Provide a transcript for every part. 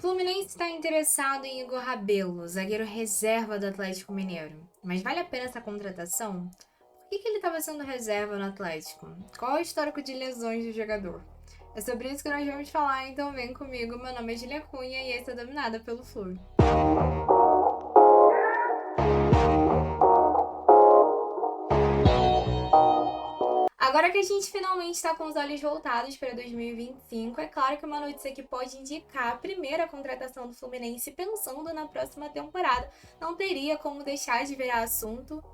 Fluminense está interessado em Igor Rabelo, zagueiro reserva do Atlético Mineiro. Mas vale a pena essa contratação? Por que ele estava sendo reserva no Atlético? Qual é o histórico de lesões do jogador? É sobre isso que nós vamos falar, então vem comigo. Meu nome é Julia Cunha e esse é Dominada pelo Flu. Agora que a gente finalmente está com os olhos voltados para 2025, é claro que uma notícia que pode indicar a primeira contratação do Fluminense pensando na próxima temporada não teria como deixar de virar assunto.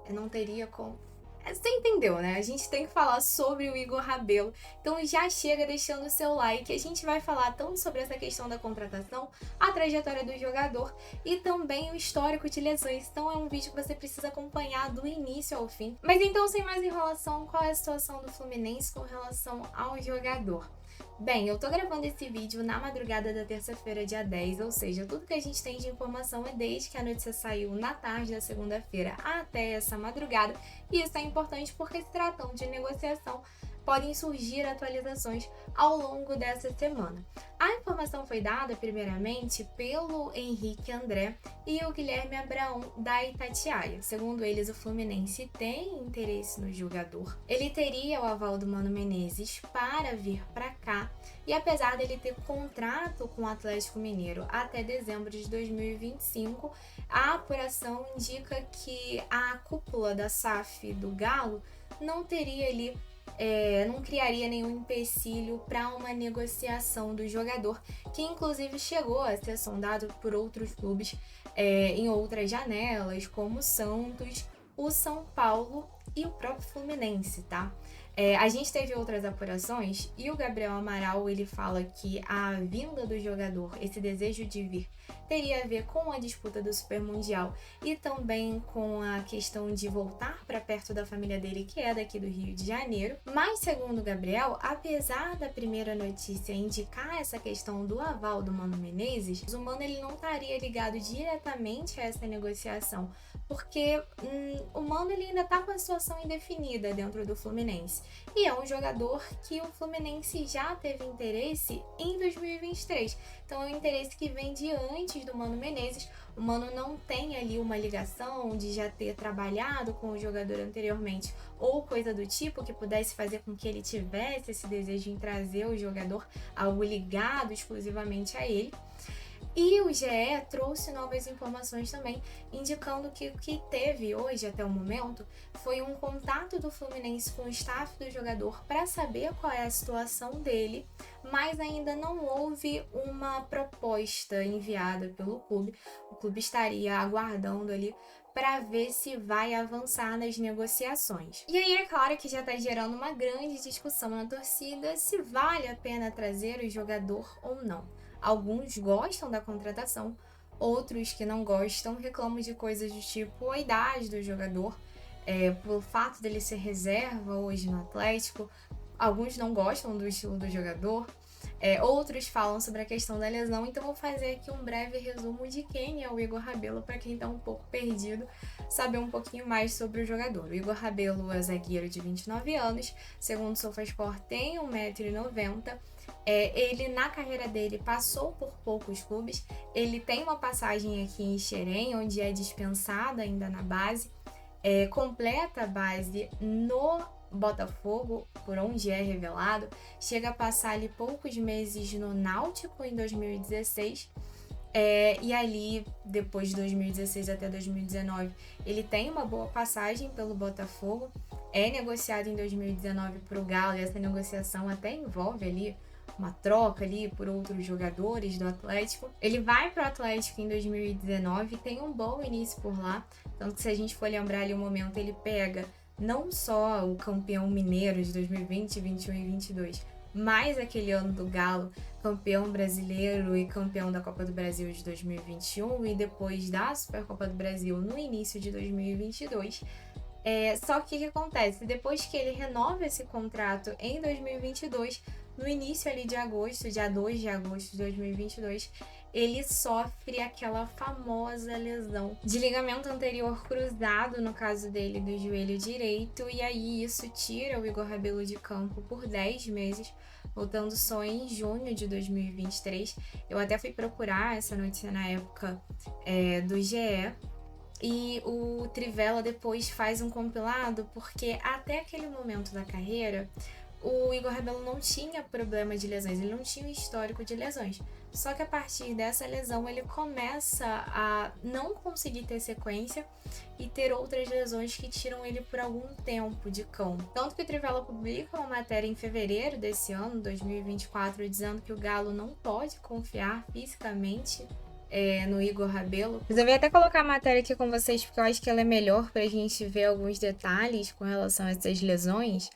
Não teria como. Você entendeu, né? A gente tem que falar sobre o Igor Rabelo. Então já chega deixando o seu like. A gente vai falar tanto sobre essa questão da contratação, a trajetória do jogador e também o histórico de lesões. Então é um vídeo que você precisa acompanhar do início ao fim. Mas então, sem mais enrolação, qual é a situação do Fluminense com relação ao jogador? Bem, eu tô gravando esse vídeo na madrugada da terça-feira, dia 10, ou seja, tudo que a gente tem de informação é desde que a notícia saiu na tarde da segunda-feira até essa madrugada, e isso é importante porque, se tratando de negociação, podem surgir atualizações ao longo dessa semana. A informação foi dada, primeiramente, pelo Henrique André e o Guilherme Abraão da Itatiaia. Segundo eles, o Fluminense tem interesse no jogador. Ele teria o aval do Mano Menezes para vir para cá, e apesar dele ter contrato com o Atlético Mineiro até dezembro de 2025, a apuração indica que a cúpula da SAF do Galo não teria ali não criaria nenhum empecilho para uma negociação do jogador, que inclusive chegou a ser sondado por outros clubes em outras janelas, como o Santos, o São Paulo e o próprio Fluminense, tá? A gente teve outras apurações e o Gabriel Amaral ele fala que a vinda do jogador, esse desejo de vir, teria a ver com a disputa do Super Mundial e também com a questão de voltar para perto da família dele, que é daqui do Rio de Janeiro. Mas, segundo o Gabriel, apesar da primeira notícia indicar essa questão do aval do Mano Menezes, o Mano ele não estaria ligado diretamente a essa negociação, porque o Mano ele ainda está com a situação indefinida dentro do Fluminense. E é um jogador que o Fluminense já teve interesse em 2023. Então é um interesse que vem de antes do Mano Menezes. O Mano não tem ali uma ligação de já ter trabalhado com o jogador anteriormente ou coisa do tipo que pudesse fazer com que ele tivesse esse desejo em trazer o jogador, algo ligado exclusivamente a ele. E o GE trouxe novas informações também, indicando que o que teve hoje até o momento foi um contato do Fluminense com o staff do jogador para saber qual é a situação dele, mas ainda não houve uma proposta enviada pelo clube. O clube estaria aguardando ali para ver se vai avançar nas negociações. E aí é claro que já está gerando uma grande discussão na torcida se vale a pena trazer o jogador ou não. Alguns gostam da contratação, outros que não gostam reclamam de coisas do tipo a idade do jogador, pelo fato dele ser reserva hoje no Atlético. Alguns não gostam do estilo do jogador, outros falam sobre a questão da lesão. Então vou fazer aqui um breve resumo de quem é o Igor Rabelo para quem está um pouco perdido, saber um pouquinho mais sobre o jogador. O Igor Rabelo é zagueiro de 29 anos, segundo o SofaSport tem 1,90 m. Ele, na carreira dele, passou por poucos clubes. Ele tem uma passagem aqui em Xerém, onde é dispensado ainda na base. Completa a base no Botafogo, por onde é revelado. Chega a passar ali poucos meses no Náutico em 2016. E ali, depois de 2016 até 2019, ele tem uma boa passagem pelo Botafogo. É negociado em 2019 para o Galo, e essa negociação até envolve ali uma troca ali por outros jogadores do Atlético. Ele vai para o Atlético em 2019, tem um bom início por lá, tanto que se a gente for lembrar ali o momento, ele pega não só o campeão mineiro de 2020, 21 e 22, mas aquele ano do Galo, campeão brasileiro e campeão da Copa do Brasil de 2021 e depois da Supercopa do Brasil no início de 2022. Só que o que acontece? Depois que ele renova esse contrato em 2022, no início ali de agosto, dia 2 de agosto de 2022, ele sofre aquela famosa lesão de ligamento anterior cruzado, no caso dele, do joelho direito, e aí isso tira o Igor Rabelo de campo por 10 meses, voltando só em junho de 2023. Eu até fui procurar essa notícia na época do GE, e o Trivela depois faz um compilado, porque até aquele momento da carreira, o Igor Rabelo não tinha problema de lesões, ele não tinha um histórico de lesões. Só que a partir dessa lesão ele começa a não conseguir ter sequência e ter outras lesões que tiram ele por algum tempo de campo. Tanto que o Trivela publica uma matéria em fevereiro desse ano, 2024, dizendo que o Galo não pode confiar fisicamente no Igor Rabelo. Resolvi até colocar a matéria aqui com vocês porque eu acho que ela é melhor pra gente ver alguns detalhes com relação a essas lesões.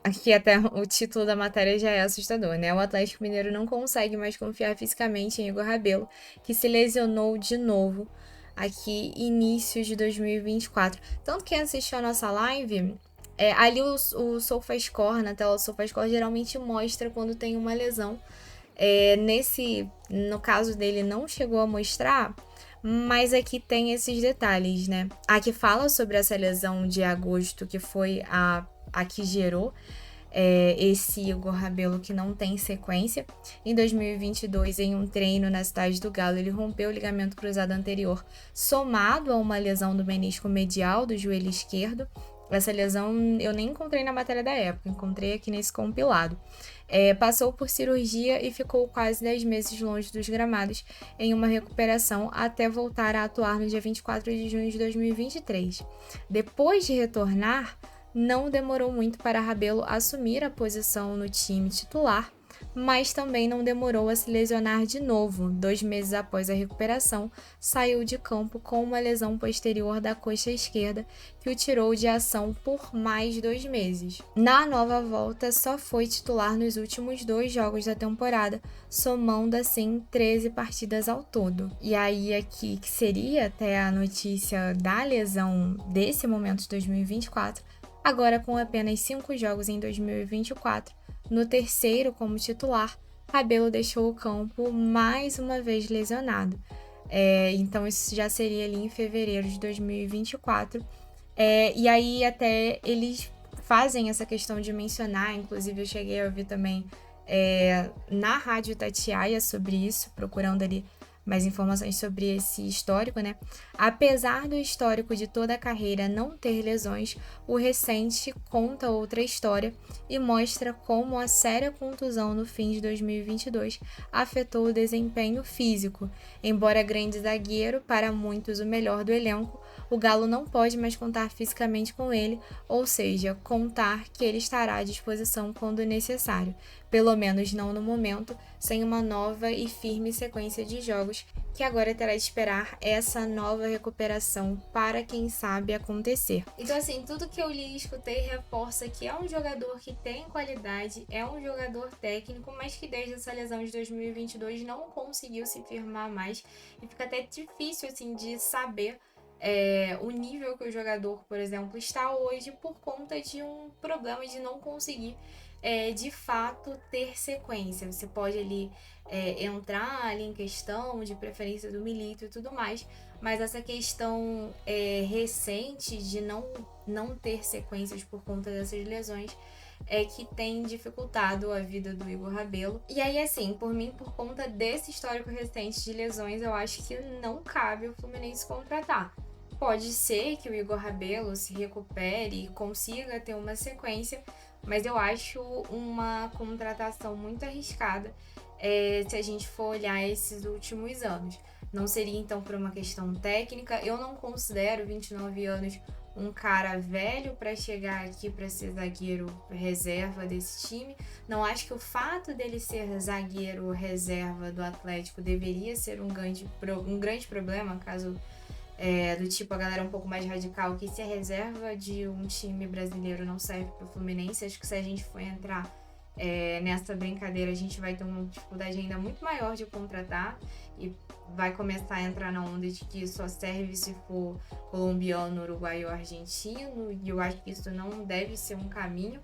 Aqui até o título da matéria já é assustador, né? O Atlético Mineiro não consegue mais confiar fisicamente em Igor Rabelo, que se lesionou de novo aqui início de 2024. Tanto que quem assistiu a nossa live, ali o SofaScore, na tela do SofaScore, geralmente mostra quando tem uma lesão. No caso dele, não chegou a mostrar, mas aqui tem esses detalhes, né? Aqui fala sobre essa lesão de agosto, que foi a que gerou esse Igor Rabelo, que não tem sequência. Em 2022, em um treino na cidade do Galo, ele rompeu o ligamento cruzado anterior, somado a uma lesão do menisco medial do joelho esquerdo. Essa lesão eu nem encontrei na matéria da época, encontrei aqui nesse compilado. Passou por cirurgia e ficou quase 10 meses longe dos gramados em uma recuperação até voltar a atuar no dia 24 de junho de 2023. Depois de retornar, não demorou muito para Rabelo assumir a posição no time titular, mas também não demorou a se lesionar de novo. 2 meses após a recuperação, saiu de campo com uma lesão posterior da coxa esquerda que o tirou de ação por mais 2 meses. Na nova volta, só foi titular nos últimos 2 jogos da temporada, somando assim 13 partidas ao todo. E aí aqui, que seria até a notícia da lesão desse momento de 2024, agora com apenas 5 jogos em 2024, no terceiro como titular, Rabelo deixou o campo mais uma vez lesionado. Então isso já seria ali em fevereiro de 2024. E aí até eles fazem essa questão de mencionar, inclusive eu cheguei a ouvir também na Rádio Itatiaia sobre isso, procurando ali mais informações sobre esse histórico, né? Apesar do histórico de toda a carreira não ter lesões, o recente conta outra história e mostra como a séria contusão no fim de 2022 afetou o desempenho físico. Embora grande zagueiro, para muitos o melhor do elenco, o Galo não pode mais contar fisicamente com ele, ou seja, contar que ele estará à disposição quando necessário, pelo menos não no momento, sem uma nova e firme sequência de jogos, que agora terá de esperar essa nova recuperação para, quem sabe, acontecer. Então, assim, tudo que eu li e escutei reforça que é um jogador que tem qualidade, é um jogador técnico, mas que desde essa lesão de 2022 não conseguiu se firmar mais, e fica até difícil, assim, de saber o nível que o jogador, por exemplo, está hoje por conta de um problema de não conseguir de fato ter sequência. Você pode ali entrar ali em questão de preferência do Milito e tudo mais, mas essa questão recente de não ter sequências por conta dessas lesões que tem dificultado a vida do Igor Rabelo. E aí, assim, por mim, por conta desse histórico recente de lesões, eu acho que não cabe o Fluminense contratar. Pode ser que o Igor Rabelo se recupere e consiga ter uma sequência, mas eu acho uma contratação muito arriscada se a gente for olhar esses últimos anos. Não seria, então, por uma questão técnica. Eu não considero 29 anos um cara velho para chegar aqui para ser zagueiro reserva desse time. Não acho que o fato dele ser zagueiro reserva do Atlético deveria ser um grande problema, caso do tipo a galera um pouco mais radical, que se a reserva de um time brasileiro não serve para o Fluminense, acho que se a gente for entrar nessa brincadeira, a gente vai ter uma dificuldade ainda muito maior de contratar e vai começar a entrar na onda de que só serve se for colombiano, uruguaio ou argentino, e eu acho que isso não deve ser um caminho.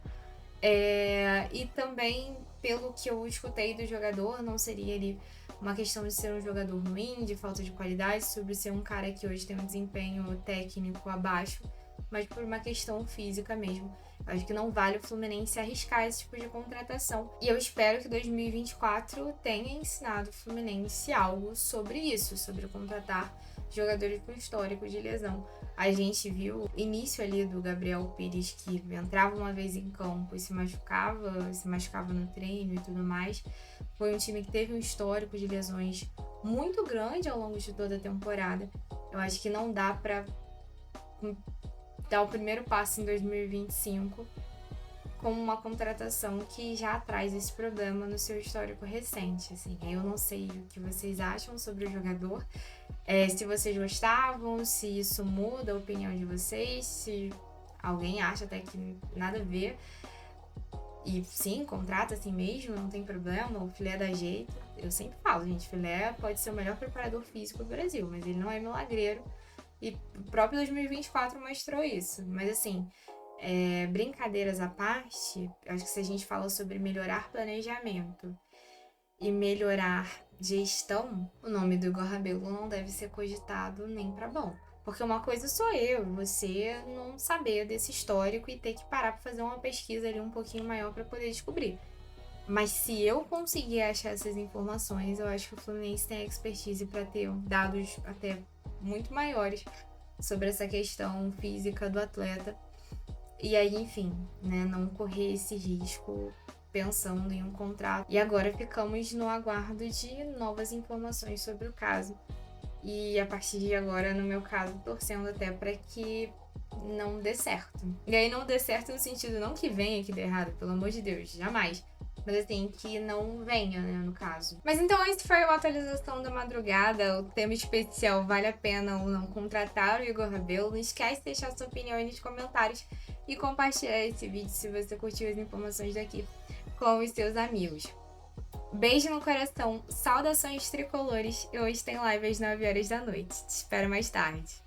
E também, pelo que eu escutei do jogador, não seria ali uma questão de ser um jogador ruim, de falta de qualidade, sobre ser um cara que hoje tem um desempenho técnico abaixo, mas por uma questão física mesmo. Eu acho que não vale o Fluminense arriscar esse tipo de contratação. E eu espero que 2024 tenha ensinado o Fluminense algo sobre isso, sobre contratar jogadores com histórico de lesão. A gente viu o início ali do Gabriel Pires, que entrava uma vez em campo e se machucava no treino e tudo mais. Foi um time que teve um histórico de lesões muito grande ao longo de toda a temporada. Eu acho que não dá pra dar o primeiro passo em 2025 com uma contratação que já traz esse problema no seu histórico recente. Assim, eu não sei o que vocês acham sobre o jogador, se vocês gostavam, se isso muda a opinião de vocês, se alguém acha até que nada a ver. E sim, contrata assim mesmo, não tem problema, o Filé dá jeito. Eu sempre falo, gente, Filé pode ser o melhor preparador físico do Brasil, mas ele não é milagreiro. E o próprio 2024 mostrou isso. Mas assim, brincadeiras à parte, acho que se a gente fala sobre melhorar planejamento e melhorar gestão, o nome do Igor Rabelo não deve ser cogitado nem pra bom. Porque uma coisa sou eu e você não saber desse histórico e ter que parar pra fazer uma pesquisa ali um pouquinho maior pra poder descobrir. Mas se eu conseguir achar essas informações, eu acho que o Fluminense tem a expertise para ter dados até muito maiores sobre essa questão física do atleta. E aí, enfim, né, não correr esse risco pensando em um contrato. E agora ficamos no aguardo de novas informações sobre o caso. E a partir de agora, no meu caso, torcendo até para que não dê certo. E aí não dê certo no sentido não que venha que dê errado, pelo amor de Deus, jamais. Mas assim, que não venha, né, no caso. Mas então esse foi a atualização da madrugada. O tema especial, vale a pena ou não contratar o Igor Rabelo? Não esquece de deixar sua opinião aí nos comentários e compartilhar esse vídeo se você curtiu as informações daqui com os seus amigos. Beijo no coração, saudações tricolores e hoje tem live às 9 horas da noite. Te espero mais tarde.